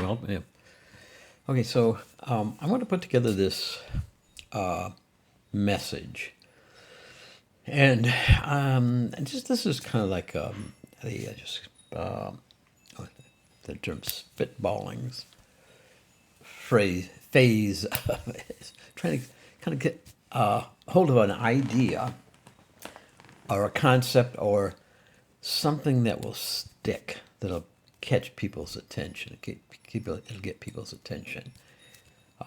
Well, yeah. Okay, so I want to put together this message, and just this is kind of like just the term spitballings phase, trying to kind of get hold of an idea or a concept or something that will stick, that'll catch people's attention. It'll get people's attention.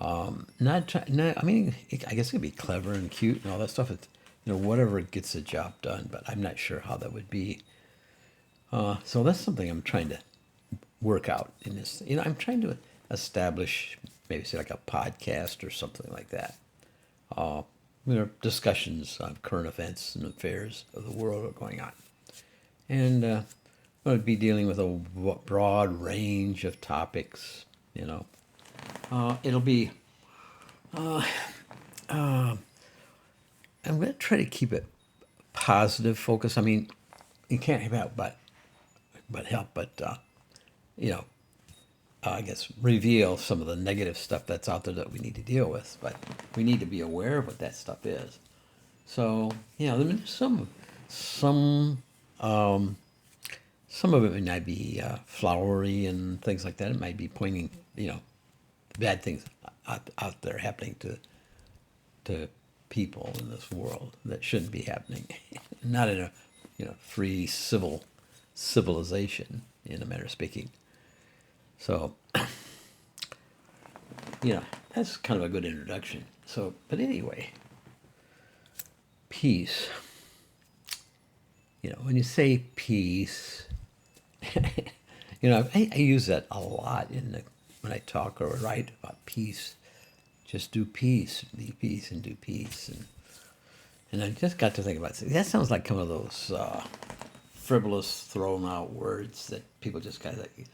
Not. I mean, I guess it could be clever and cute and all that stuff. It's, whatever gets the job done. But I'm not sure how that would be. So that's something I'm trying to work out in this. I'm trying to establish maybe say like a podcast or something like that. Discussions on current events and affairs of the world are going on, and I'm going to be dealing with a broad range of topics. It'll be. I'm going to try to keep it positive focus. I mean, you can't help but you know I guess reveal some of the negative stuff that's out there that we need to deal with. But we need to be aware of what that stuff is. So there's some of it might be flowery and things like that. It might be pointing bad things out there happening to people in this world that shouldn't be happening. Not in a free civilization, in a manner of speaking. So that's kind of a good introduction. So, but anyway, peace. When you say peace, I use that a lot when I talk or write about peace. Just do peace, be peace, and do peace. And I just got to think about it. That sounds like one of those frivolous, thrown out words that people just kind of like,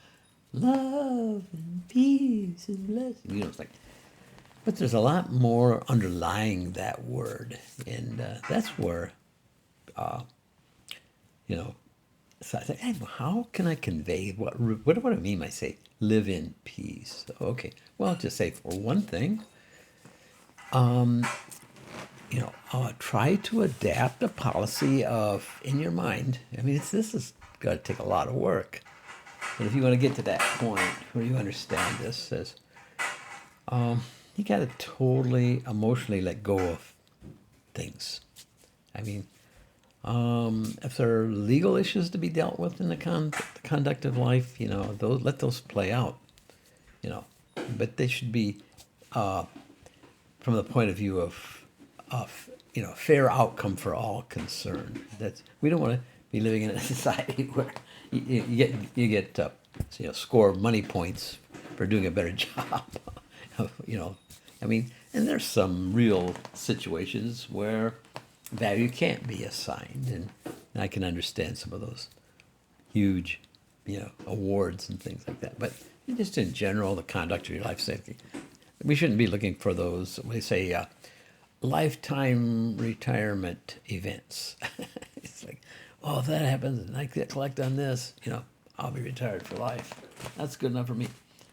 love and peace and blessing. It's like, but there's a lot more underlying that word, and that's where, So I think, hey, how can I convey what do I mean when I say live in peace? Okay, well, just say for one thing, try to adapt a policy of in your mind. I mean, this is going to take a lot of work. And if you want to get to that point where you understand this, says you got to totally emotionally let go of things. I mean, if there are legal issues to be dealt with in the conduct of life, let those play out. But they should be from the point of view of fair outcome for all concerned. We don't want to be living in a society where you get score money points for doing a better job. I mean, and there's some real situations where value can't be assigned, and I can understand some of those huge, awards and things like that. But just in general, the conduct of your life safety, we shouldn't be looking for those. We say lifetime retirement events. It's like, oh, if that happens and I get collect on this, I'll be retired for life. That's good enough for me.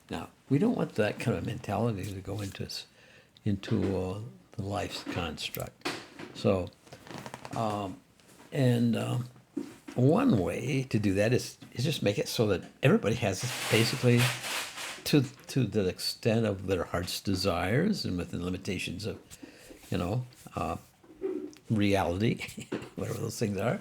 Now, we don't want that kind of mentality to go into the life's construct. So, one way to do that is just make it so that everybody has basically, to the extent of their heart's desires and within limitations of, reality, whatever those things are.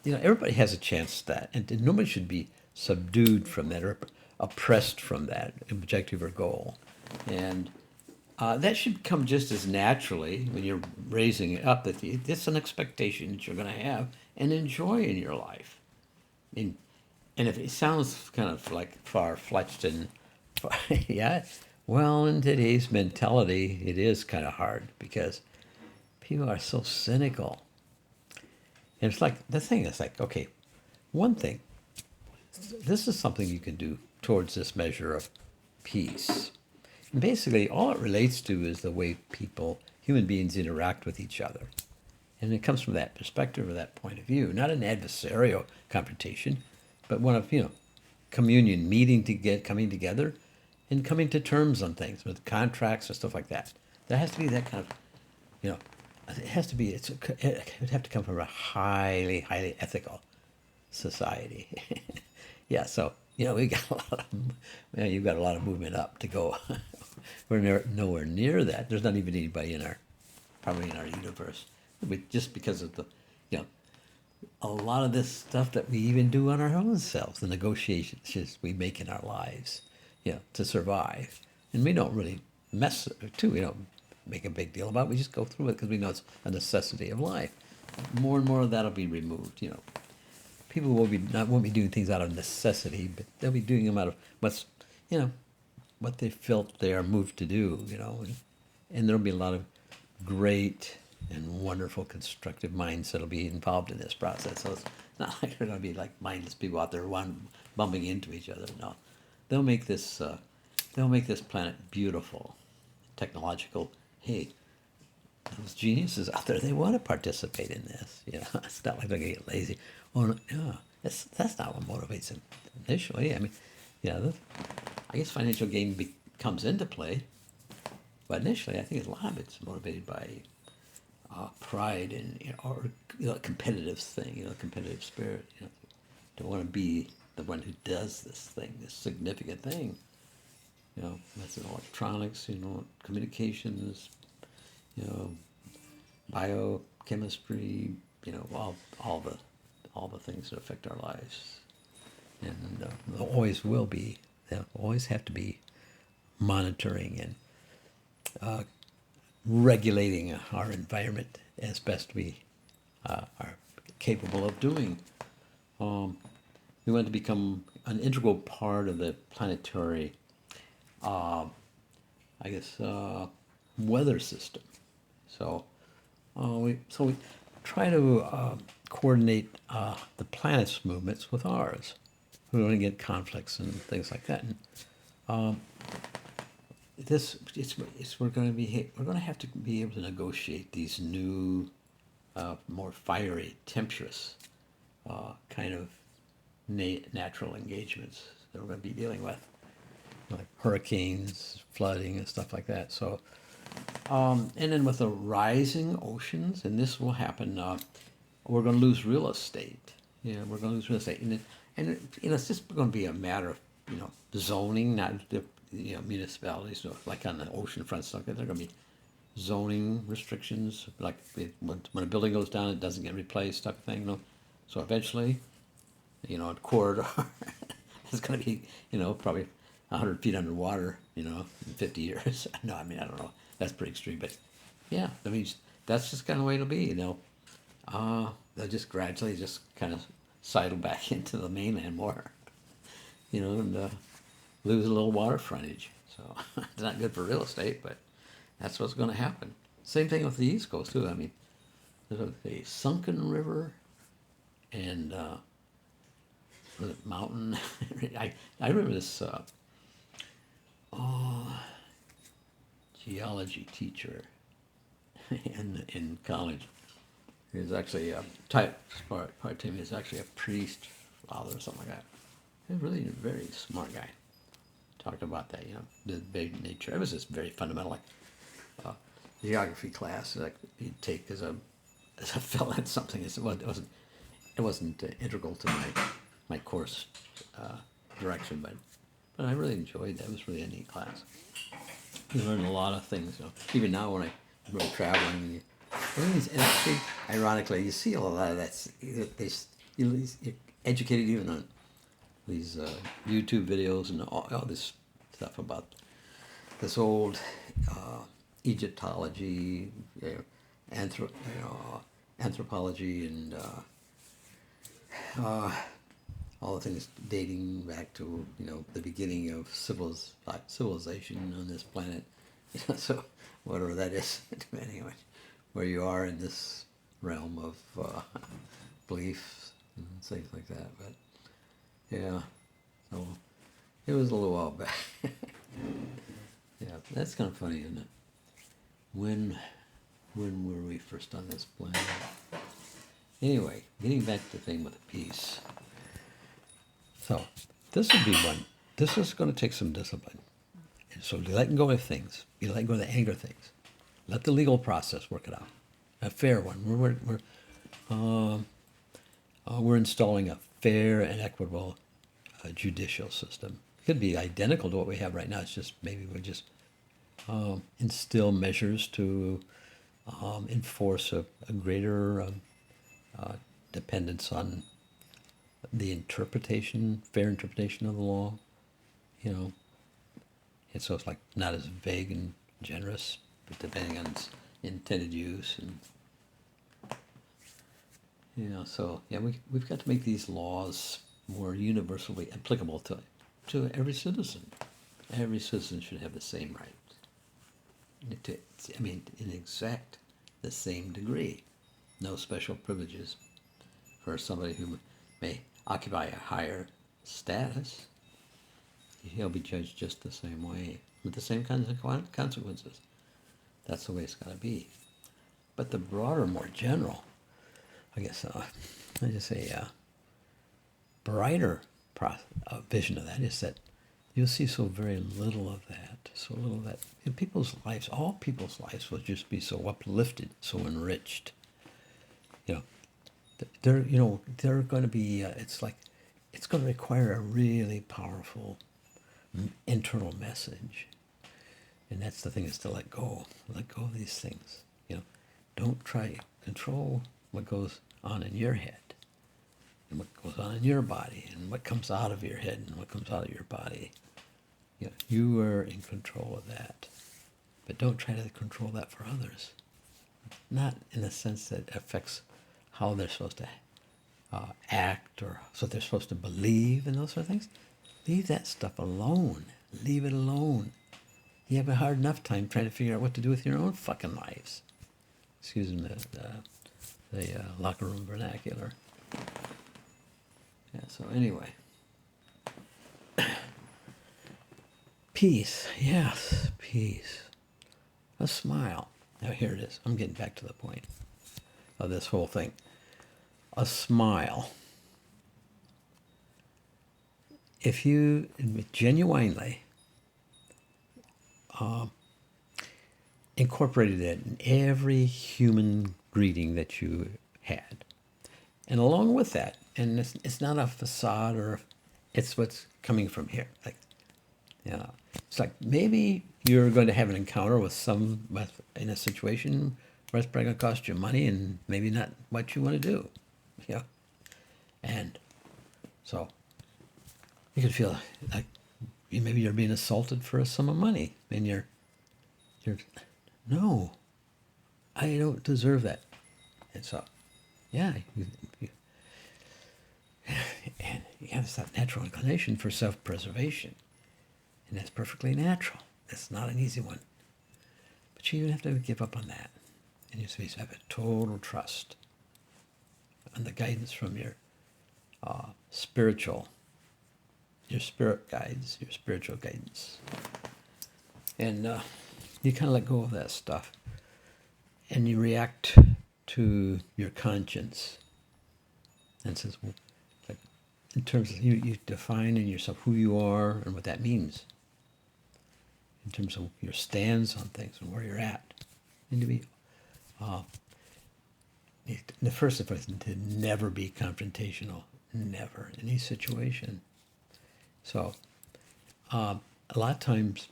Everybody has a chance at that, and nobody should be subdued from that or oppressed from that objective or goal. And that should come just as naturally when you're raising it up, that it's an expectation that you're going to have and enjoy in your life. And if it sounds kind of like far-fetched and yeah, well, in today's mentality, it is kind of hard because people are so cynical. And it's like, the thing is like, okay, one thing, this is something you can do towards this measure of peace. And basically, all it relates to is the way human beings interact with each other. And it comes from that perspective or that point of view, not an adversarial confrontation, but one of, communion, meeting to get coming together, and coming to terms on things with contracts and stuff like that. There has to be that kind of, you know, it has to be. It would have to come from a highly, highly ethical society. Yeah. So we got a lot of, you've got a lot of movement up to go. We're nowhere near that. There's not even anybody probably in our universe, just because of you know, a lot of this stuff that we even do on our own selves, the negotiations we make in our lives, to survive. And we don't really mess too. We don't make a big deal about it. We just go through it because we know it's a necessity of life. More and more of that'll be removed. People won't be doing things out of necessity, but they'll be doing them out of what they felt they are moved to do. And there'll be a lot of great and wonderful constructive minds that'll be involved in this process. So it's not like they're going to be like mindless people out there bumping into each other. No, they'll make this planet beautiful, technological. Hey, those geniuses out there, they want to participate in this. It's not like they're going to get lazy. Oh no, that's not what motivates them initially. I mean, I guess financial gain comes into play, but initially, I think a lot of it's motivated by pride and or competitive thing, competitive spirit. To want to be the one who does this thing, this significant thing. That's in electronics, communications, biochemistry, all the things that affect our lives, and there always will be. There always have to be monitoring and regulating our environment as best we are capable of doing. We want to become an integral part of the planetary, weather system. So we try to coordinate the planet's movements with ours. We don't get conflicts and things like that. And, we're going to have to be able to negotiate these new, more fiery, tempestuous kind of natural engagements that we're going to be dealing with, like hurricanes, flooding, and stuff like that. So, and then with the rising oceans, and this will happen, we're going to lose real estate. We're going to lose real estate, and it's just going to be a matter of zoning, not the municipalities, like on the ocean front stuff. There are going to be zoning restrictions, like when a building goes down, it doesn't get replaced, type of thing. So eventually, a corridor is going to be, probably 100 feet underwater, in 50 years. No, I mean, I don't know. That's pretty extreme, but yeah, I mean, that's just kind of the way it'll be, They'll just gradually just kind of sidle back into the mainland more, and lose a little water frontage. So it's not good for real estate, but that's what's going to happen. Same thing with the East Coast, too. I mean, there's a sunken river and mountain. I remember this geology teacher in college. He was actually part to me, is actually a priest, father, or something like that. He was really a very smart guy. Talked about that, the big nature. It was just very fundamental, like geography class that he'd take as a fill in something. It wasn't integral to my course direction, but I really enjoyed that. It was really a neat class. You learn a lot of things. Even now when I go traveling, and actually, ironically, you see a lot of that. You're educated even on these YouTube videos and all this stuff about this old Egyptology, anthropology, and all the things dating back to the beginning of civilization on this planet. So whatever that is, depending on where you are in this realm of beliefs and things like that. But yeah, so it was a little while back. Yeah, that's kind of funny, isn't it? When were we first on this planet? Anyway, getting back to the thing with the peace. So this would be one. This is going to take some discipline. And so you let go of things. You let go of the anger things. Let the legal process work it out. A fair one. We're installing a fair and equitable judicial system. It could be identical to what we have right now. It's just maybe we just instill measures to enforce a greater dependence on the fair interpretation of the law. You know, and so it's like not as vague and generous, but depending on its intended use. And so yeah, we've got to make these laws more universally applicable to every citizen. Every citizen should have the same rights. In exact the same degree. No special privileges for somebody who may occupy a higher status. He'll be judged just the same way, with the same kinds of consequences. That's the way it's got to be. But the broader, more general, I guess, I just say, brighter vision of that is that you'll see so very little of that, in people's lives. All people's lives will just be so uplifted, so enriched. They're going to be. It's going to require a really powerful internal message, and that's the thing, is to let go of these things. Don't try to control what goes on in your head, and what goes on in your body, and what comes out of your head, and what comes out of your body. You are in control of that, but don't try to control that for others. Not in the sense that it affects how they're supposed to act, or what they're supposed to believe, and those sort of things. Leave that stuff alone. Leave it alone. You have a hard enough time trying to figure out what to do with your own fucking lives. Excuse me, the locker room vernacular. Yeah, so anyway. Peace, yes, peace. A smile. Now here it is. I'm getting back to the point of this whole thing. A smile. If you genuinely incorporated it in every human greeting that you had, and along with that, and it's not a facade, or it's what's coming from here. It's like maybe you're going to have an encounter in a situation where it's probably going to cost you money, and maybe not what you want to do. And so you could feel like maybe you're being assaulted for a sum of money, and you're no, I don't deserve that. And so, yeah, and you have this natural inclination for self-preservation, and that's perfectly natural. That's not an easy one, but you have to give up on that, and you have a total trust on the guidance from your spirit guides, your spiritual guidance. And you kind of let go of that stuff, and you react to your conscience. And says, in terms of you define in yourself who you are and what that means, in terms of your stance on things and where you're at. And to be, the first of all, to never be confrontational, never, in any situation. So, a lot of times,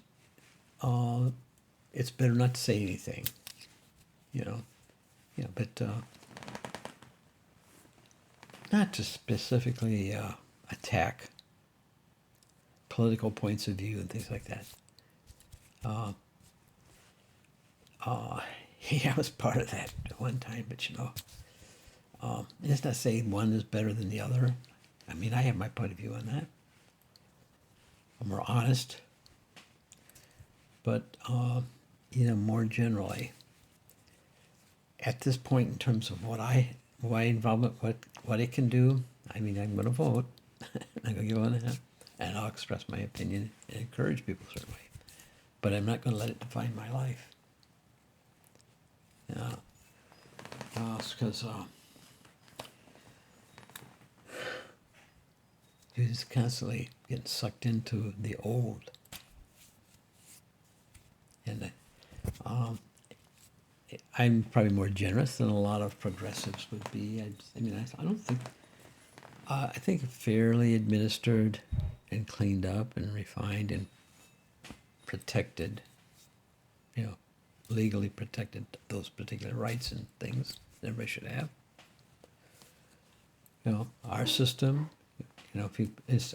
it's better not to say anything, but not to specifically attack political points of view and things like that. I was part of that at one time, but it's not saying one is better than the other. I mean, I have my point of view on that. I'm more honest, but more generally, at this point, in terms of my involvement, what it can do, I mean, I'm going to vote. I'm going to go on that, and I'll express my opinion and encourage people certainly, but I'm not going to let it define my life. It's because You're just constantly getting sucked into the old. And um, I'm probably more generous than a lot of progressives would be. I mean, I don't think, I think fairly administered and cleaned up and refined and protected, you know, legally protected those particular rights and things that everybody should have. You know, our system, you know, if you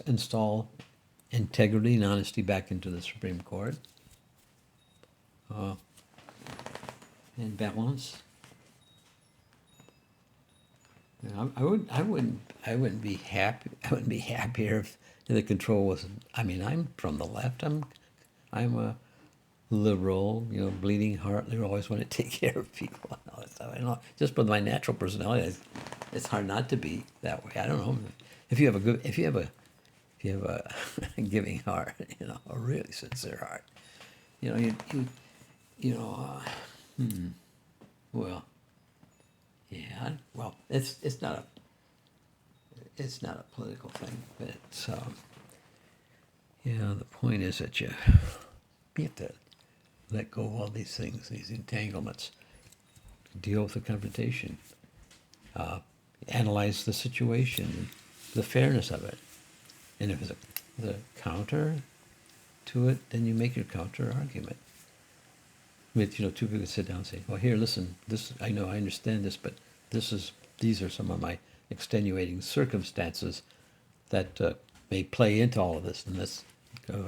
install integrity and honesty back into the Supreme Court, and balance. You know, I wouldn't be happy. I wouldn't be happier if the control was. I mean, I'm from the left. I'm a liberal. You know, bleeding heart. They always want to take care of people and all that stuff. I know. Just with my natural personality, it's hard not to be that way. I don't know if you have a good. If you have a giving heart, you know, a really sincere heart, you know, you know, well, yeah, well, it's not a political thing, but it's yeah. The point is that you have to let go of all these things, these entanglements, deal with the confrontation, analyze the situation, the fairness of it, and if there's a counter to it, then you make your counter argument. With, you know, two people sit down and say, well, here, listen, this, I know, I understand this, but these are some of my extenuating circumstances that may play into all of this, and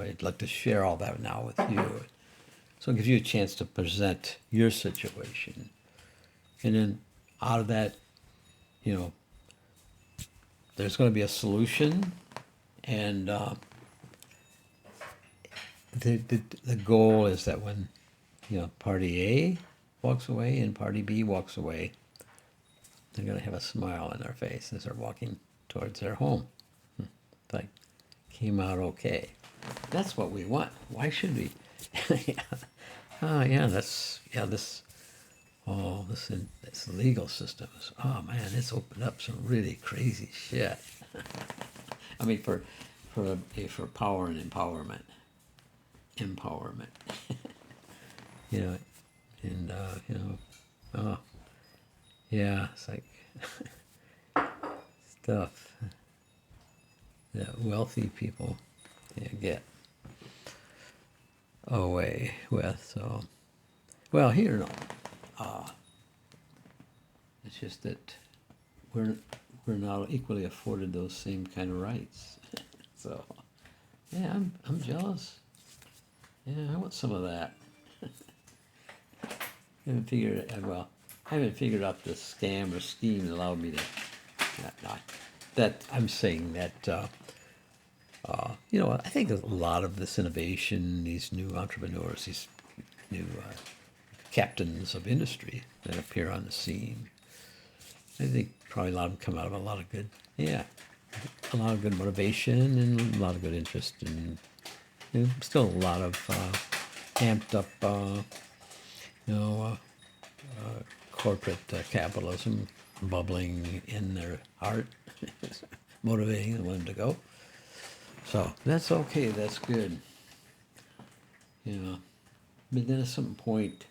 I'd like to share all that now with you. So it gives you a chance to present your situation. And then out of that, you know, there's going to be a solution, and the goal is that when, you know, party A walks away and party B walks away, they're going to have a smile on their face as they're walking towards their home. Like, came out okay. That's what we want. Why should we? Yeah. Oh, yeah, this legal system is, oh man, it's opened up some really crazy shit. I mean, for power and empowerment. You know, and you know, oh, yeah, it's like stuff that wealthy people get away with. So, well, here, no, it's just that we're not equally afforded those same kind of rights. So, yeah, I'm jealous. Yeah, I want some of that. I haven't figured out the scam or scheme that allowed me to. That I'm saying that. You know, I think a lot of this innovation, these new entrepreneurs, these new captains of industry that appear on the scene, I think probably a lot of them come out of a lot of good, yeah, a lot of good motivation and a lot of good interest, and you know, still a lot of amped up, you know, corporate capitalism bubbling in their heart, motivating them to go. So that's okay. That's good. You know, but then at some point,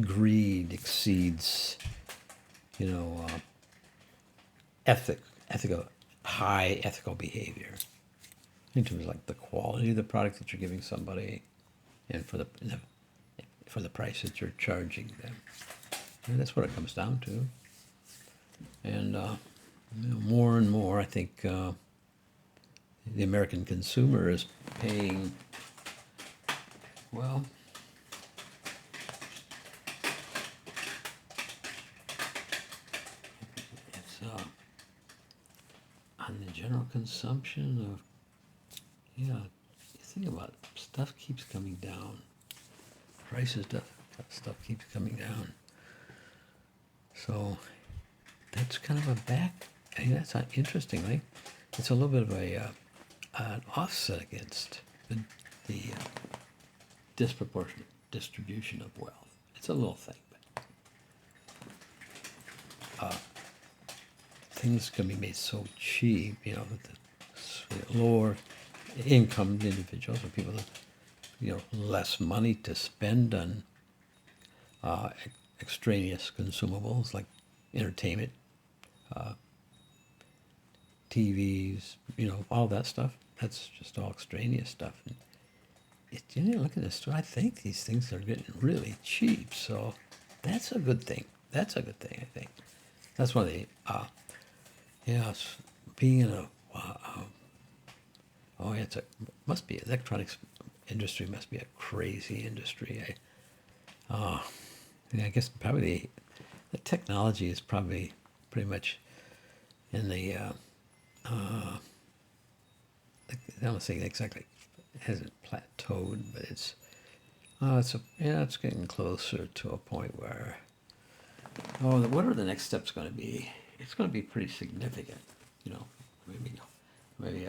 greed exceeds, you know, high ethical behavior in terms of like the quality of the product that you're giving somebody, and for the price that you're charging them. And that's what it comes down to. And you know, more and more, I think the American consumer is paying, well, it's on the general consumption of, yeah, you think about it, stuff keeps coming down. Prices, stuff keeps coming down. So that's kind of I mean, that's not interestingly, it's a little bit of an offset against the disproportionate distribution of wealth. It's a little thing, but things can be made so cheap, that the lower income individuals or people with, less money to spend on extraneous consumables like entertainment, TVs, all that stuff. That's just all extraneous stuff. And look at this store. I think these things are getting really cheap. So that's a good thing. That's a good thing, I think. That's one of the, being in a, must be, electronics industry must be a crazy industry. I guess probably the technology is probably pretty much in the, I don't say exactly, it hasn't plateaued, but it's getting closer to a point where, what are the next steps going to be? It's going to be pretty significant, maybe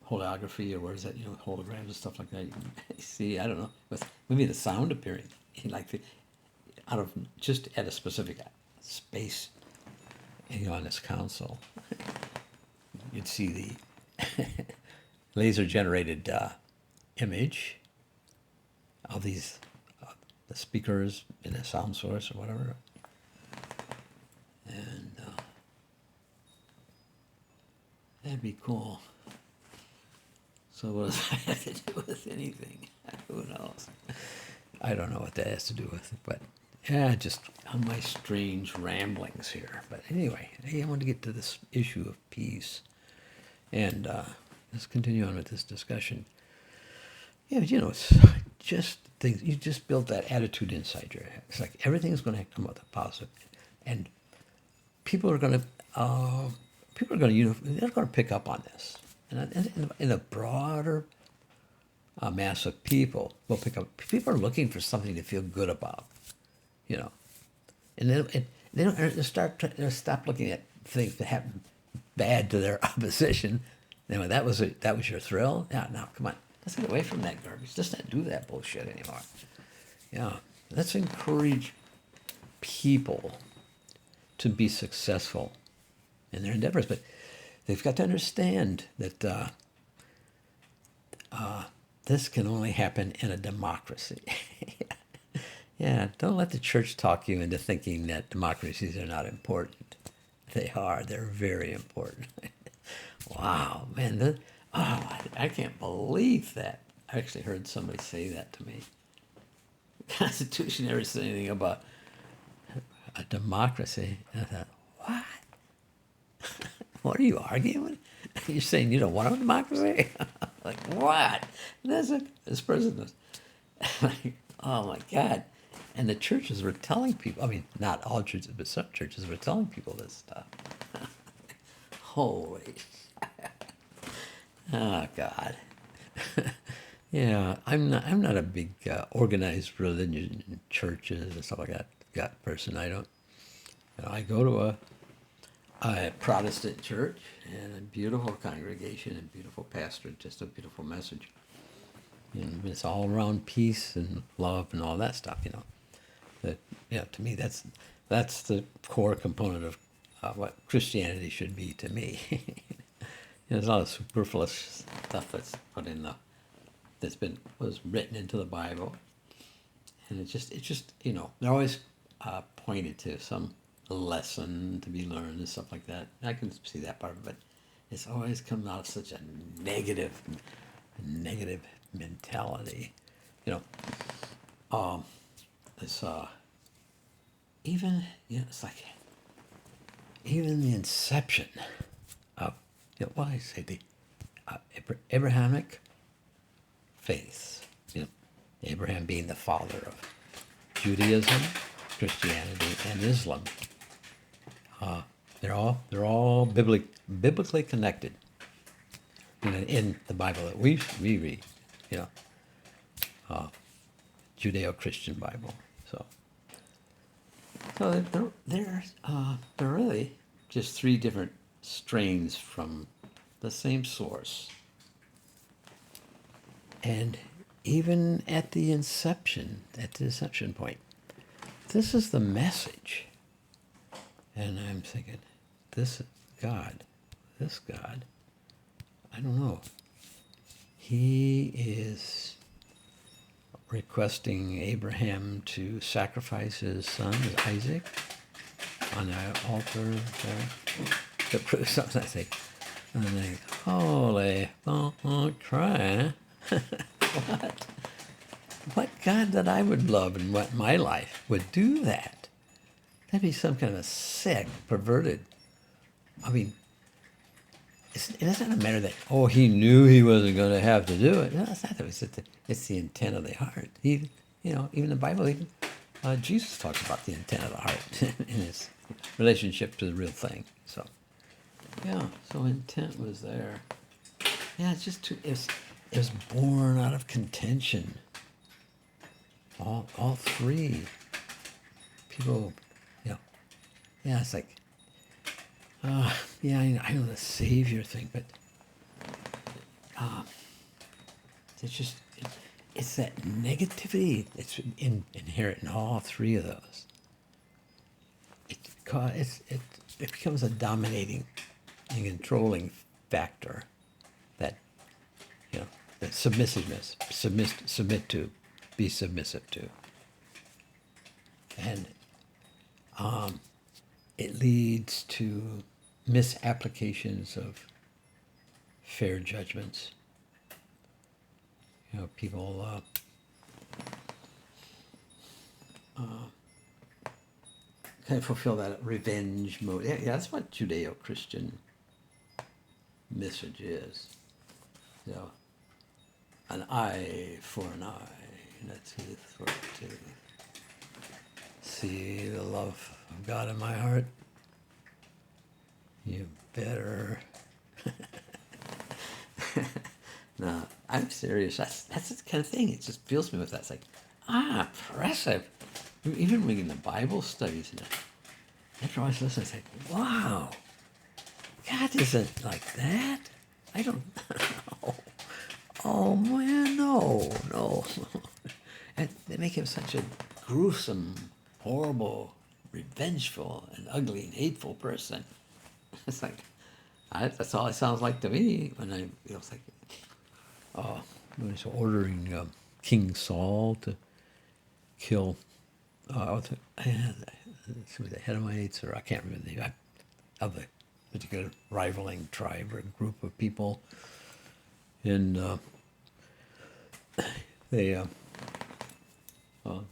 holography, or where is that, holograms and stuff like that. You can see, I don't know, with maybe the sound appearing, out of just at a specific space, on this console. You'd see the laser generated image of these the speakers in a sound source or whatever, and that'd be cool. So what does that have to do with anything? Who knows? I don't know what that has to do with it, but just on my strange ramblings here. But anyway, I want to get to this issue of peace, and let's continue on with this discussion. It's just things. You just build that attitude inside your head. It's like everything's going to come out the positive, and people are going to, they're going to pick up on this, and in a broader mass of people will pick up. People are looking for something to feel good about, and they don't they'll stop looking at things that happen bad to their opposition. That was your thrill. Yeah, now come on, let's get away from that garbage. Let's not do that bullshit anymore. Yeah, let's encourage people to be successful in their endeavors, but they've got to understand that this can only happen in a democracy. Yeah, don't let the church talk you into thinking that democracies are not important. They are. They're very important. Wow, man. I can't believe that. I actually heard somebody say that to me. The Constitution never said anything about a democracy. And I thought, what? What are you arguing? You're saying you don't want a democracy? Like, what? This president. Like, oh my God. And the churches were telling people, I mean, not all churches, but some churches were telling people this stuff. Holy. Oh, God. Yeah, I'm not a big organized religion churches and stuff like that person. I go to a Protestant church and a beautiful congregation and beautiful pastor, just a beautiful message. And it's all around peace and love and all that stuff, That, to me, that's the core component of what Christianity should be to me. There's a lot of superfluous stuff that's put in was written into the Bible, and it's just they're always pointed to some lesson to be learned and stuff like that. I can see that part of it, but it's always come out of such a negative mentality. It's it's like even the inception of I say the Abrahamic faith. Abraham being the father of Judaism, Christianity, and Islam. They're all biblically connected. In the Bible that we read, Judeo-Christian Bible. So they're really just three different strains from the same source. And even at the inception point, this is the message. And I'm thinking, God, this God, I don't know. He is requesting Abraham to sacrifice his son, Isaac, on the altar there to prove something. I think, and I think, holy, don't cry. What? What God that I would love and what my life would do that? That'd be some kind of sick, perverted. I mean, it doesn't matter that, oh, he knew he wasn't going to have to do it. No, it's not that. It's the intent of the heart. He, even the Bible, even Jesus talks about the intent of the heart in his relationship to the real thing. So, yeah, so intent was there. Yeah, it's just it was born out of contention. All three people, yeah, it's like, yeah, I know the Savior thing, but it's that negativity that's inherent in all three of those. It becomes a dominating and controlling factor that, that submissiveness, submit to, be submissive to. And it leads to misapplications of fair judgments. People kind of fulfill that revenge mode. Yeah, that's what Judeo-Christian message is. An eye for an eye, and a tooth for a tooth. See the love of God in my heart? You better. No, I'm serious. That's the kind of thing. It just fills me with that. It's like, impressive. Even reading the Bible studies and after I was listening, it's like, wow, God isn't like that. I don't know. Oh man, no. And they make him such a gruesome, horrible, revengeful, and ugly and hateful person. It's like, that's all it sounds like to me when it's like, when he's ordering King Saul to kill the Edomites, or I can't remember the name of the particular rivaling tribe or group of people. And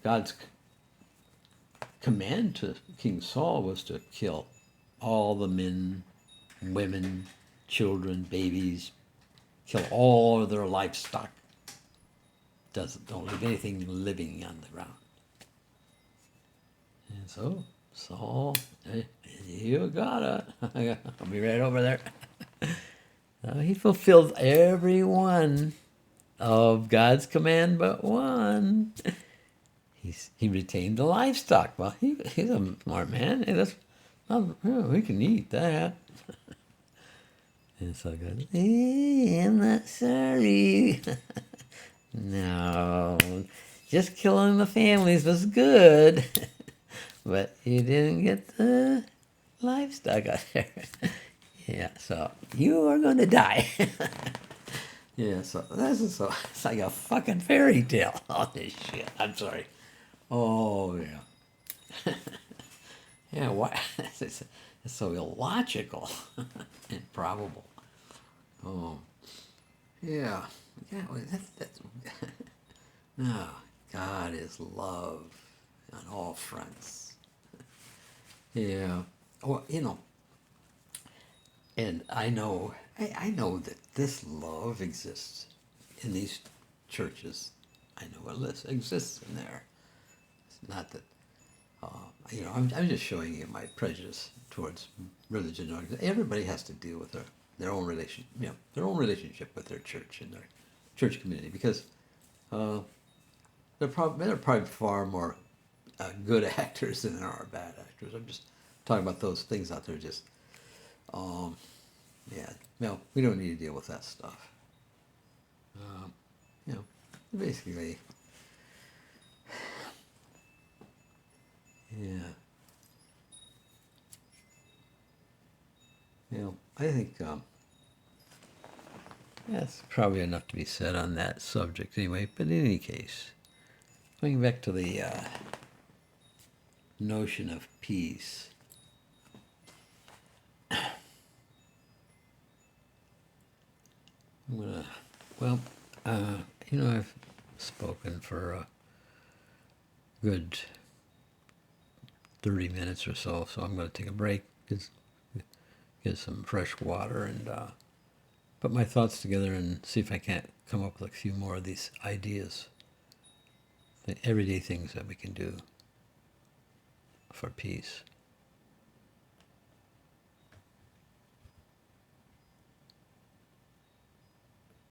God's command to King Saul was to kill all the men, women, children, babies, kill all of their livestock. Don't leave anything living on the ground. And so Saul, hey, you got it. I'll be right over there. He fulfilled every one of God's command but one. He retained the livestock. Well, he's a smart man. We can eat that. And so God, I'm not sorry. No, just killing the families was good. But you didn't get the livestock out there. Yeah, so you are going to die. Yeah, so it's like a fucking fairy tale, all this shit. I'm sorry. Oh, yeah. Yeah, why? It's so illogical. Improbable. Oh, yeah. Yeah, well, that's no, God is love on all fronts. Yeah. Well, and I know that this love exists in these churches. I know it exists in there. It's not that, I'm just showing you my prejudice towards religion. Everybody has to deal with their own relationship with their church and their church community, because they're probably far more good actors than there are bad actors. I'm just talking about those things out there. Just, we don't need to deal with that stuff. Basically, yeah. I think that's probably enough to be said on that subject anyway. But in any case, going back to the notion of peace. I'm gonna, well, I've spoken for a good 30 minutes or so, so I'm going to take a break, get some fresh water, and put my thoughts together and see if I can't come up with a few more of these ideas, the everyday things that we can do for peace.